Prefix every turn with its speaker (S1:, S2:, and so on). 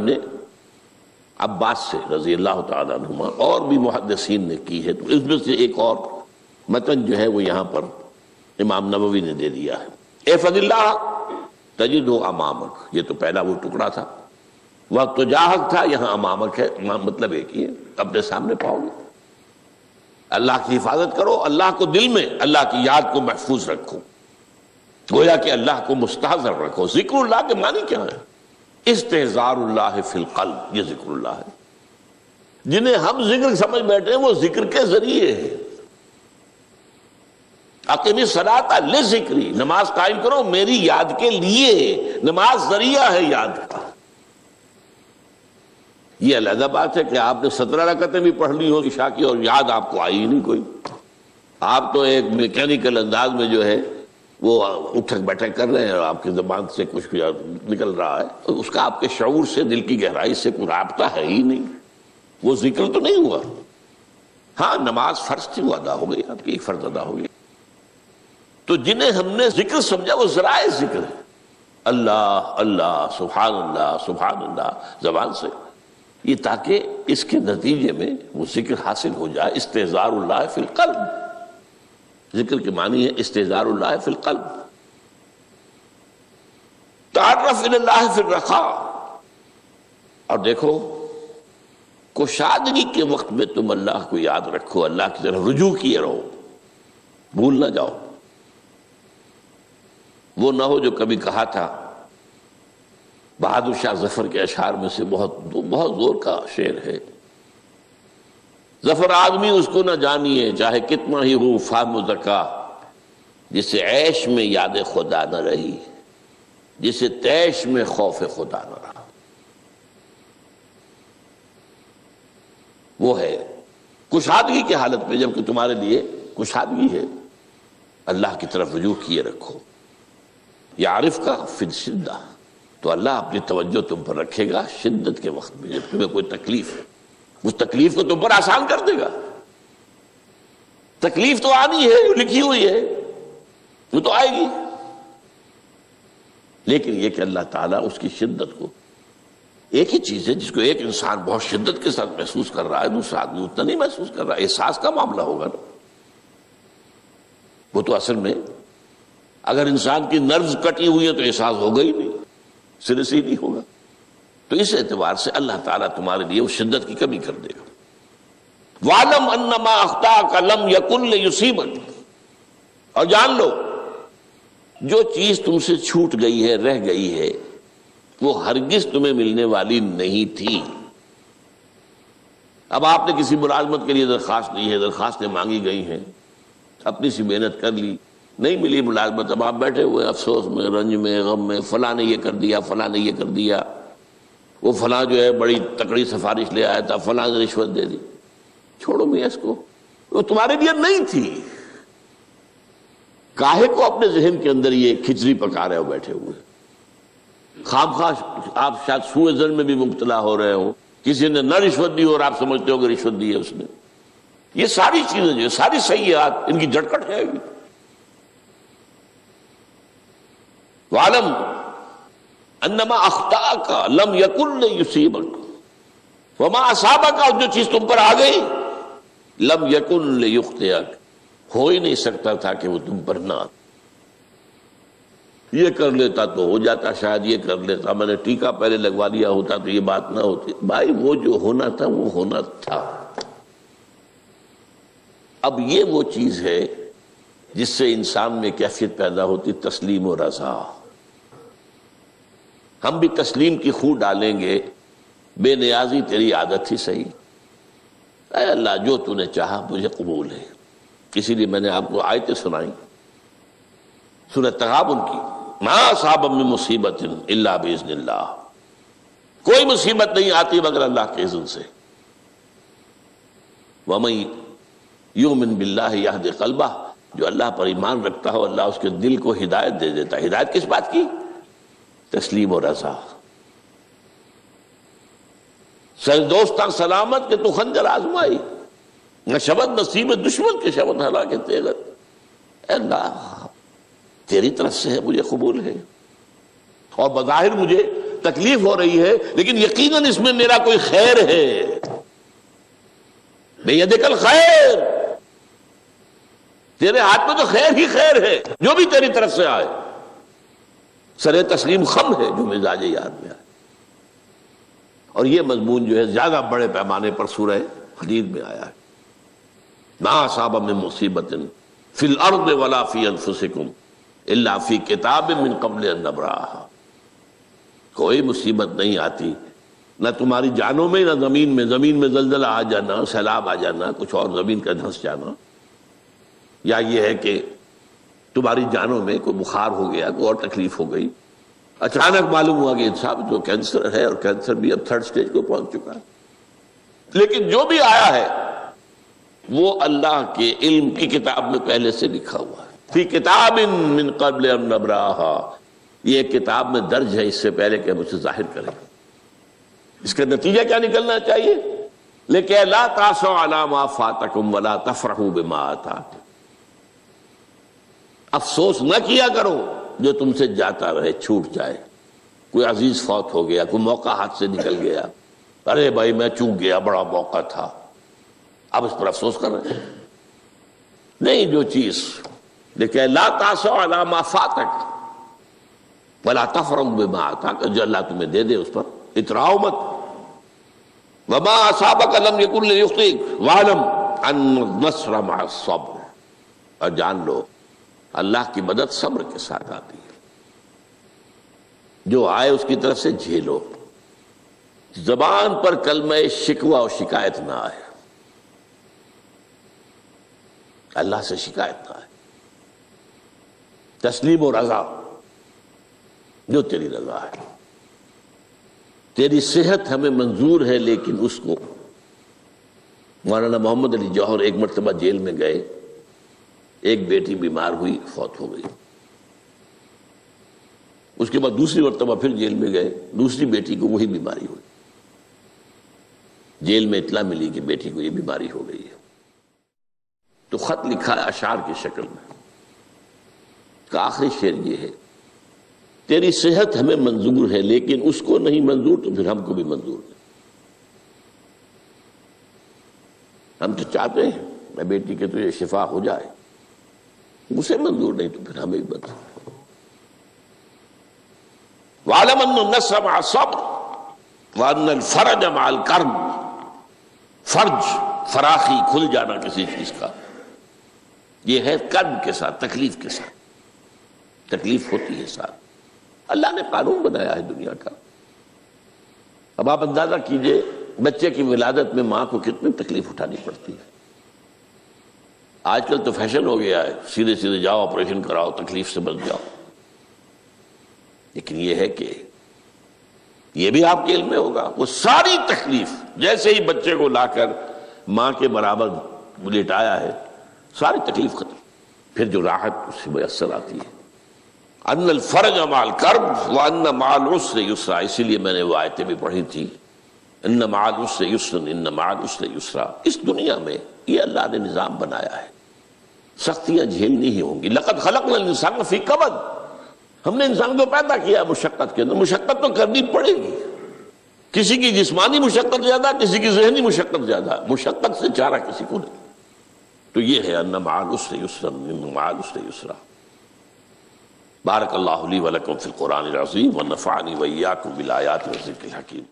S1: ابن عباس سے رضی اللہ تعالیٰ عنہما، اور بھی محدثین نے کی ہے، تو اس میں سے ایک اور متن جو ہے وہ یہاں پر امام نووی نے دے دیا ہے۔ احفظ اللہ تجدہ امامک، یہ تو پہلا وہ ٹکڑا تھا، وقت تو جاہک تھا، یہاں امامک ہے، امام مطلب ایک ہی ہے، اپنے سامنے پاؤ گے۔ اللہ کی حفاظت کرو، اللہ کو دل میں، اللہ کی یاد کو محفوظ رکھو، گویا کہ اللہ کو مستحضر رکھو۔ ذکر اللہ کے معنی کیا ہے؟ استحضار اللہ فی القلب، یہ ذکر اللہ ہے۔ جنہیں ہم ذکر سمجھ بیٹھے ہیں وہ ذکر کے ذریعے ہے۔ اقیم الصلاۃ لذکری، نماز قائم کرو میری یاد کے لیے، نماز ذریعہ ہے یاد کا۔ یہ علیحدہ بات ہے کہ آپ نے 17 رکعتیں بھی پڑھ لی ہو عشاء کی اور یاد آپ کو آئی ہی نہیں کوئی، آپ تو ایک میکینیکل انداز میں جو ہے وہ اٹھک بیٹھک کر رہے ہیں اور آپ کی زبان سے کچھ نکل رہا ہے، تو اس کا آپ کے شعور سے، دل کی گہرائی سے کوئی رابطہ ہے ہی نہیں، وہ ذکر تو نہیں ہوا۔ ہاں نماز فرض تھی، وہ ادا ہو گئی، آپ کی ایک فرض ادا ہو گئی۔ تو جنہیں ہم نے ذکر سمجھا وہ ذرائع ذکر ہے، اللہ اللہ سبحان اللہ زبان سے، یہ تاکہ اس کے نتیجے میں وہ ذکر حاصل ہو جائے۔ استحضار اللہ فی القلب، ذکر کے معنی ہے استحضار اللہ فی القلب۔ تعرف الی اللہ فی الرخاء، اور دیکھو کشادگی کے وقت میں تم اللہ کو یاد رکھو، اللہ کی طرف رجوع کیے رہو، بھول نہ جاؤ۔ وہ نہ ہو جو کبھی کہا تھا، بہادر شاہ ظفر کے اشعار میں سے بہت زور کا شعر ہے، ظفر آدمی اس کو نہ جانیے چاہے کتنا ہی ہو فہم و ذکا، جسے عیش میں یاد خدا نہ رہی، جسے تیش میں خوف خدا نہ رہا۔ وہ ہے کشادگی کی حالت میں، جبکہ تمہارے لیے کشادگی ہے، اللہ کی طرف رجوع کیے رکھو۔ یعرف کا فی الشدہ، تو اللہ اپنی توجہ تم پر رکھے گا شدت کے وقت میں، جب تمہیں کوئی تکلیف ہے، اس تکلیف کو تم پر آسان کر دے گا۔ تکلیف تو آنی ہے، لکھی ہوئی ہے، وہ تو آئے گی، لیکن یہ کہ اللہ تعالیٰ اس کی شدت کو، ایک ہی چیز ہے جس کو ایک انسان بہت شدت کے ساتھ محسوس کر رہا ہے، دوسرا آدمی اتنا نہیں محسوس کر رہا ہے، احساس کا معاملہ ہوگا نا۔ وہ تو اصل میں اگر انسان کی نروز کٹی ہوئی ہے تو احساس ہوگا ہی نہیں، سرے سے ہی نہیں ہوگا۔ تو اس اعتبار سے اللہ تعالیٰ تمہارے لیے وہ شدت کی کمی کر دے گا۔ وَعْلَمْ أَنَّمَا أَخْطَأَكَ لَمْ يَكُنْ لِيُصِيبَكَ، اور جان لو جو چیز تم سے چھوٹ گئی ہے، رہ گئی ہے، وہ ہرگز تمہیں ملنے والی نہیں تھی۔ اب آپ نے کسی ملازمت کے لیے درخواست دی ہے، درخواستیں مانگی گئی ہیں، اپنی سی محنت کر لی، نہیں ملی ملازمت، اب آپ بیٹھے ہوئے افسوس میں، رنج میں، غم میں، فلاں نے یہ کر دیا، فلاں نے یہ کر دیا، وہ فلاں جو ہے بڑی تکڑی سفارش لے آیا تھا، فلاں نے رشوت دے دی۔ چھوڑو میاں اس کو، وہ تمہارے لیے نہیں تھی۔ کاہے کو اپنے ذہن کے اندر یہ کھچڑی پکا رہے ہو بیٹھے ہوئے؟ خواہ آپ شاید سوء ظن میں بھی مبتلا ہو رہے ہو، کسی نے نہ رشوت دی اور آپ سمجھتے ہو کہ رشوت دی ہے اس نے۔ یہ ساری چیزیں جو ساری سیئات، ان کی جھٹکٹ ہے ابھی۔ وَعْلَمْ أَنَّمَا أَخْطَأَكَ لَمْ يَكُنْ لِيُصِيبَكَ وَمَا أَصَابَكَ، اور جو چیز تم پر آ گئی، لَمْ يَكُنْ لِيُخْطِئَكَ، ہو ہی نہیں سکتا تھا کہ وہ تم پر نہ آتا۔ یہ کر لیتا تو ہو جاتا، شاید یہ کر لیتا، میں نے ٹیکا پہلے لگوا لیا ہوتا تو یہ بات نہ ہوتی۔ بھائی وہ جو ہونا تھا وہ ہونا تھا۔ اب یہ وہ چیز ہے جس سے انسان میں کیفیت پیدا ہوتی، تسلیم و رضا۔ ہم بھی تسلیم کی خو ڈالیں گے، بے نیازی تیری عادت ہی صحیح، اے اللہ جو تو نے چاہا مجھے قبول ہے۔ اسی لیے میں نے آپ کو آیتیں سنائی سورہ تغابن کی، ما اصاب من مصیبت الا باذن اللہ، کوئی مصیبت نہیں آتی مگر اللہ کے اذن سے۔ ومن یؤمن باللہ یہد قلبہ، جو اللہ پر ایمان رکھتا ہو اللہ اس کے دل کو ہدایت دے دیتا ہے۔ ہدایت کس بات کی؟ تسلیم و رضا۔ سر دوستاں سلامت کہ تو خنجر آزمائی، نہ شبد نصیب دشمن کے شبد ہلاکے تیغت۔ اے اللہ تیری طرف سے ہے، مجھے قبول ہے، اور بظاہر مجھے تکلیف ہو رہی ہے لیکن یقیناً اس میں میرا کوئی خیر ہے، بیدک الخیر، تیرے ہاتھ میں تو خیر ہی خیر ہے جو بھی تیری طرف سے آئے۔ سر تسلیم خم ہے جو مزاج یار میں آئے۔ اور یہ مضمون جو ہے زیادہ بڑے پیمانے پر سورہ حدید میں آیا ہے، ما اصاب من مصیبت فی الارض ولا فی انفسکم الا فی کتاب من قبل ان نبرأہا، کوئی مصیبت نہیں آتی نہ تمہاری جانوں میں نہ زمین میں زلزلہ آ جانا، سیلاب آ جانا، کچھ اور زمین کا دھنس جانا، یا یہ ہے کہ تمہاری جانوں میں کوئی بخار ہو گیا، کوئی اور تکلیف ہو گئی، اچانک معلوم ہوا کہ صاحب جو کینسر ہے، اور کینسر بھی اب 3rd سٹیج کو پہنچ چکا ہے، لیکن جو بھی آیا ہے وہ اللہ کے علم کی کتاب میں پہلے سے لکھا ہوا ہے، فی کتاب من قبل ان نبرأہا، یہ کتاب میں درج ہے اس سے پہلے کہ ہم اسے ظاہر کریں۔ اس کا نتیجہ کیا نکلنا چاہیے؟ لیکن لا تاسوا علی ما فاتکم ولا تفرحوا بما آتاکم، افسوس نہ کیا کرو جو تم سے جاتا رہے، چھوٹ جائے، کوئی عزیز فوت ہو گیا، کوئی موقع ہاتھ سے نکل گیا، ارے بھائی میں چوک گیا، بڑا موقع تھا، اب اس پر افسوس کر رہے ہیں؟ نہیں، جو چیز دیکھیں لا تاسوا علی ما فاتک ولا تفرحوا بما آتاک، جو اللہ تمہیں دے دے اس پر اتراؤ مت، وما اصابک لم یکن لیخطئک واعلم ان النصر مع الصبر، اور جان لو اللہ کی مدد صبر کے ساتھ آتی ہے، جو آئے اس کی طرف سے جھیلو، زبان پر کلمہ شکوہ اور شکایت نہ آئے، اللہ سے شکایت نہ آئے، تسلیم و رضا، جو تیری رضا ہے، تیری صحت ہمیں منظور ہے، لیکن اس کو مولانا محمد علی جوہر ایک مرتبہ جیل میں گئے، ایک بیٹی بیمار ہوئی، فوت ہو گئی، اس کے بعد دوسری مرتبہ پھر جیل میں گئے، دوسری بیٹی کو وہی بیماری ہوئی، جیل میں اطلاع ملی کہ بیٹی کو یہ بیماری ہو گئی ہے، تو خط لکھا ہے اشعار کی شکل میں، کا آخری شعر یہ ہے، تیری صحت ہمیں منظور ہے لیکن اس کو نہیں منظور تو پھر ہم کو بھی منظور نہیں، ہم تو چاہتے ہیں میں بیٹی کے تجھے شفا ہو جائے، اسے منظور نہیں تو پھر ہمیں بھی منظور۔ وَاعْلَمْ أَنَّ النَّصْرَ مَعَ الصَّبْرِ وَأَنَّ الْفَرَجَ مَعَ الْكَرْبِ، فرج، فراخی، کھل جانا کسی چیز کا، یہ ہے کرب کے ساتھ، تکلیف کے ساتھ، تکلیف ہوتی ہے ساتھ، اللہ نے قانون بنایا ہے دنیا کا۔ اب آپ اندازہ کیجئے بچے کی ولادت میں ماں کو کتنی تکلیف اٹھانی پڑتی ہے، آج کل تو فیشن ہو گیا ہے، سیدھے سیدھے جاؤ آپریشن کراؤ، تکلیف سے بچ جاؤ، لیکن یہ ہے کہ یہ بھی آپ کے علم میں ہوگا، وہ ساری تکلیف جیسے ہی بچے کو لا کر ماں کے برابر لٹایا ہے، ساری تکلیف ختم، پھر جو راحت اس سے میسر آتی ہے، ان الفرج مع الکرب وان مع العسر یسرا، اسی لیے میں نے وہ آیتیں بھی پڑھی تھی، ان مع العسر یسرا، ان مع العسر یسرا، اس دنیا میں یہ اللہ نے نظام بنایا ہے، سختیاں جھیلنی ہی ہوں گی، لقد خلقنا الانسان فی کبد، ہم نے انسان کو پیدا کیا مشقت کے اندر، مشقت تو کرنی پڑے گی، کسی کی جسمانی مشقت زیادہ، کسی کی ذہنی مشقت زیادہ، مشقت سے چارہ کسی کو نہیں، تو یہ ہے ان مع العسر یسرا ان مع العسر یسرا۔ بارک اللہ لی ولکم فی القرآن العظیم ونفعنی وإیاکم بالآیات والذکر الحکیم۔